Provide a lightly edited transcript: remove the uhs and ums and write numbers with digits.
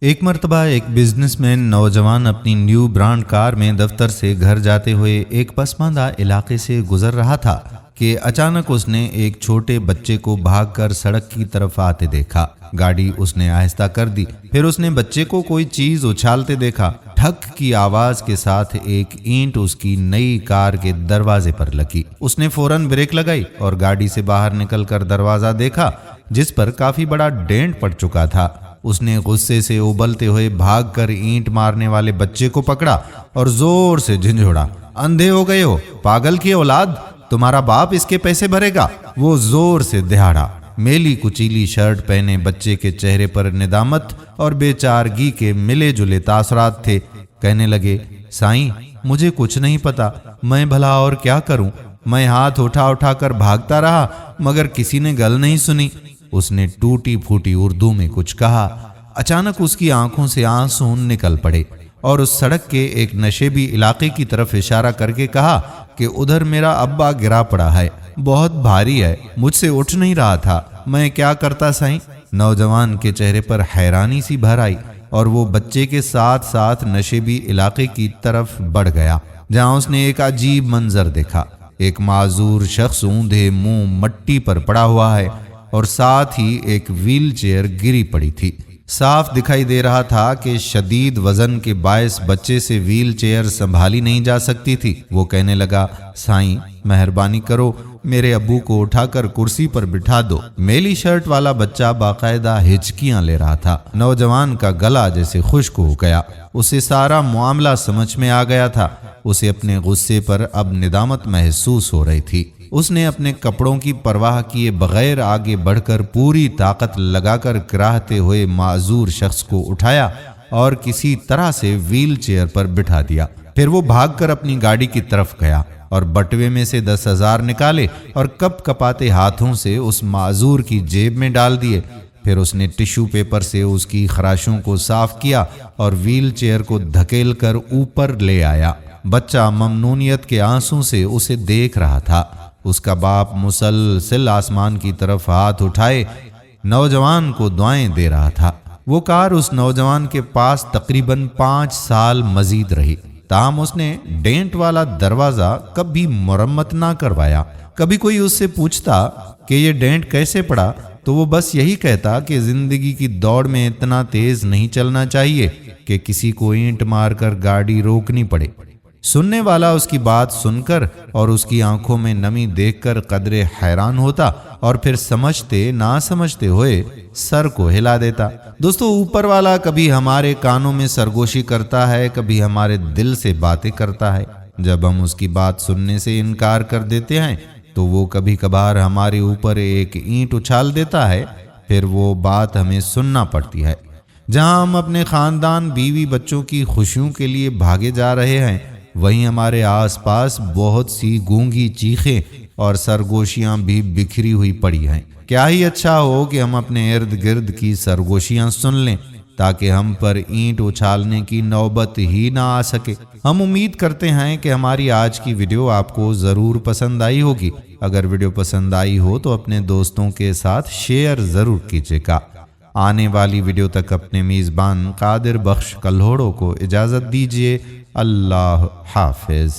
ایک مرتبہ ایک بزنس مین نوجوان اپنی نیو برانڈ کار میں دفتر سے گھر جاتے ہوئے ایک پسماندہ علاقے سے گزر رہا تھا کہ اچانک اس نے ایک چھوٹے بچے کو بھاگ کر سڑک کی طرف آتے دیکھا۔ گاڑی اس نے آہستہ کر دی، پھر اس نے بچے کو کوئی چیز اچھالتے دیکھا۔ ٹھک کی آواز کے ساتھ ایک اینٹ اس کی نئی کار کے دروازے پر لگی۔ اس نے فوراً بریک لگائی اور گاڑی سے باہر نکل کر دروازہ دیکھا جس پر کافی بڑا ڈینٹ پڑ چکا تھا۔ اس نے غصے سے ابلتے ہوئے بھاگ کر اینٹ مارنے والے بچے کو پکڑا اور زور سے جھنجھوڑا۔ اندھے ہو گئے ہو پاگل کی اولاد، تمہارا باپ اس کے پیسے بھرے گا۔ وہ زور سے دہاڑا۔ میلی کچیلی شرٹ پہنے بچے کے چہرے پر ندامت اور بے چارگی کے ملے جلے تاثرات تھے۔ کہنے لگے، سائیں مجھے کچھ نہیں پتا، میں بھلا اور کیا کروں؟ میں ہاتھ اٹھا کر بھاگتا رہا مگر کسی نے گل نہیں سنی۔ اس نے ٹوٹی پھوٹی اردو میں کچھ کہا۔ اچانک اس کی آنکھوں سے آنسو نکل پڑے اور اس سڑک کے ایک نشیبی علاقے کی طرف اشارہ کر کے کہا کہ ادھر میرا ابا گرا پڑا ہے، بہت بھاری ہے، مجھ سے اٹھ نہیں رہا تھا، میں کیا کرتا سائیں؟ نوجوان کے چہرے پر حیرانی سی بھر آئی اور وہ بچے کے ساتھ ساتھ نشیبی علاقے کی طرف بڑھ گیا جہاں اس نے ایک عجیب منظر دیکھا۔ ایک معذور شخص اوندھے منہ مٹی پر پڑا ہوا ہے اور ساتھ ہی ایک ویل چیئر گری پڑی تھی۔ صاف دکھائی دے رہا تھا کہ شدید وزن کے باعث بچے سے ویل چیئر سنبھالی نہیں جا سکتی تھی۔ وہ کہنے لگا، سائیں مہربانی کرو میرے ابو کو اٹھا کر کرسی پر بٹھا دو۔ میلی شرٹ والا بچہ باقاعدہ ہچکیاں لے رہا تھا۔ نوجوان کا گلا جیسے خشک ہو گیا۔ اسے سارا معاملہ سمجھ میں آ گیا تھا۔ اسے اپنے غصے پر اب ندامت محسوس ہو رہی تھی۔ اس نے اپنے کپڑوں کی پرواہ کیے بغیر آگے بڑھ کر پوری طاقت لگا کر کراہتے ہوئے معذور شخص کو اٹھایا اور کسی طرح سے ویل چیئر پر بٹھا دیا۔ پھر وہ بھاگ کر اپنی گاڑی کی طرف گیا اور بٹوے میں سے 10,000 نکالے اور کپ کپاتے ہاتھوں سے اس معذور کی جیب میں ڈال دیے۔ پھر اس نے ٹشو پیپر سے اس کی خراشوں کو صاف کیا اور ویل چیئر کو دھکیل کر اوپر لے آیا۔ بچہ ممنونیت کے آنسوں سے اسے دیکھ رہا تھا۔ اس کا باپ مسلسل آسمان کی طرف ہاتھ اٹھائے نوجوان کو دعائیں دے رہا تھا۔ وہ کار اس نوجوان کے پاس تقریباً 5 سال مزید رہی، تاہم اس نے ڈینٹ والا دروازہ کبھی مرمت نہ کروایا۔ کبھی کوئی اس سے پوچھتا کہ یہ ڈینٹ کیسے پڑا تو وہ بس یہی کہتا کہ زندگی کی دوڑ میں اتنا تیز نہیں چلنا چاہیے کہ کسی کو اینٹ مار کر گاڑی روکنی پڑے۔ سننے والا اس کی بات سن کر اور اس کی آنکھوں میں نمی دیکھ کر قدرے حیران ہوتا اور پھر سمجھتے نہ سمجھتے ہوئے سر کو ہلا دیتا۔ دوستو، اوپر والا کبھی ہمارے کانوں میں سرگوشی کرتا ہے، کبھی ہمارے دل سے باتیں کرتا ہے۔ جب ہم اس کی بات سننے سے انکار کر دیتے ہیں تو وہ کبھی کبھار ہمارے اوپر ایک اینٹ اچھال دیتا ہے، پھر وہ بات ہمیں سننا پڑتی ہے۔ جہاں ہم اپنے خاندان، بیوی، بچوں کی خوشیوں کے لیے بھاگے جا رہے ہیں، وہیں ہمارے آس پاس بہت سی گونگی چیخیں اور سرگوشیاں بھی بکھری ہوئی پڑی ہیں۔ کیا ہی اچھا ہو کہ ہم اپنے ارد گرد کی سرگوشیاں سن لیں تاکہ ہم پر اینٹ اچھالنے کی نوبت ہی نہ آ سکے۔ ہم امید کرتے ہیں کہ ہماری آج کی ویڈیو آپ کو ضرور پسند آئی ہوگی۔ اگر ویڈیو پسند آئی ہو تو اپنے دوستوں کے ساتھ شیئر ضرور کیجیے گا۔ آنے والی ویڈیو تک اپنے میزبان قادر بخش کلہوڑوں کو اجازت دیجیے۔ اللہ حافظ۔